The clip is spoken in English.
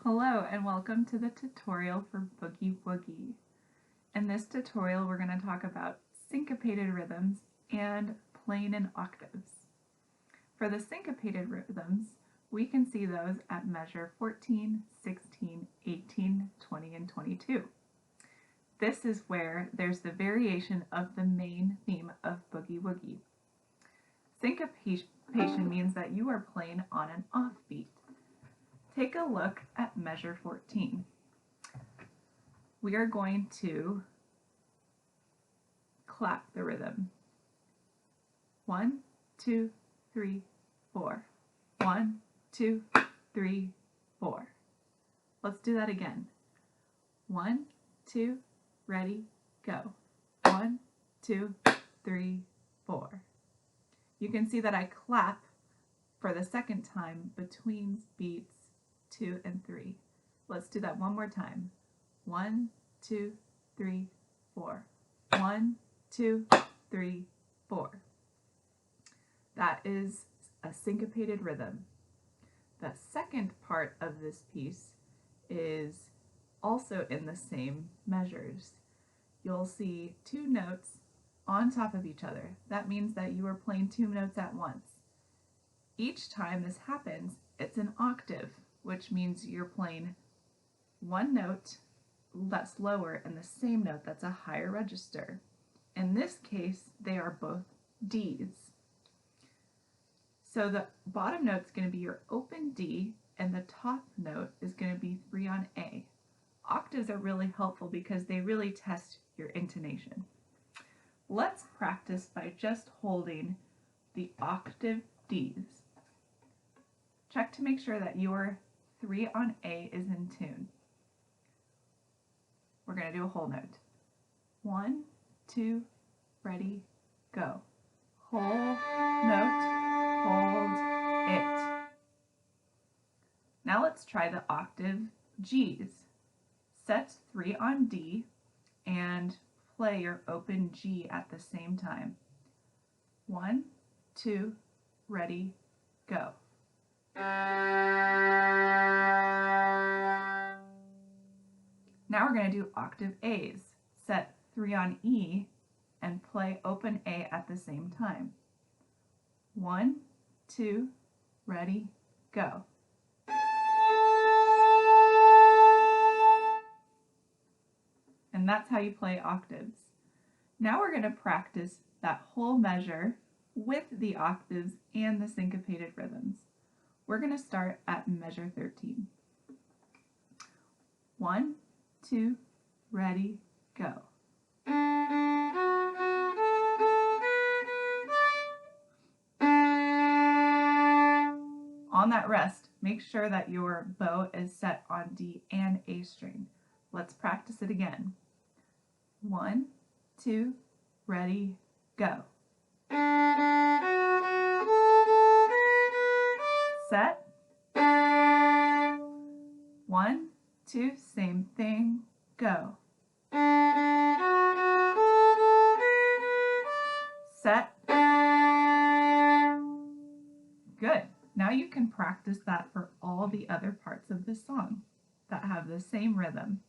Hello and welcome to the tutorial for Boogie Woogie. In this tutorial we're going to talk about syncopated rhythms and playing in octaves. For the syncopated rhythms, we can see those at measure 14, 16, 18, 20, and 22. This is where there's the variation of the main theme of Boogie Woogie. Syncopation means that you are playing on an offbeat. Take a look at measure 14. We are going to clap the rhythm. 1, 2, 3, 4. 1, 2, 3, 4. Let's do that again. 1, 2, ready, go. 1, 2, 3, 4. You can see that I clap for the second time between beats 2 and 3. Let's do that one more time. 1, 2, 3, 4. 1, 2, 3, 4. That is a syncopated rhythm. The second part of this piece is also in the same measures. You'll see two notes on top of each other. That means that you are playing two notes at once. Each time this happens, it's an octave, which means you're playing one note that's lower and the same note that's a higher register. In this case, they are both Ds. So the bottom note is going to be your open D and the top note is going to be 3 on A. Octaves are really helpful because they really test your intonation. Let's practice by just holding the octave Ds. Check to make sure that your 3 on A is in tune. We're going to do a whole note. 1, 2, ready, go. Whole note, hold it. Now let's try the octave Gs. Set 3 on D and play your open G at the same time. 1, 2, ready, go. Now we're going to do octave A's. Set 3 on E and play open A at the same time. 1, 2, ready, go. And that's how you play octaves. Now we're going to practice that whole measure with the octaves and the syncopated rhythms. We're going to start at measure 13. 1, 2, ready, go. On that rest, make sure that your bow is set on D and A string. Let's practice it again. 1, 2, ready, go. Set. 1, 2, same thing, go. Set. Good. Now you can practice that for all the other parts of the song that have the same rhythm.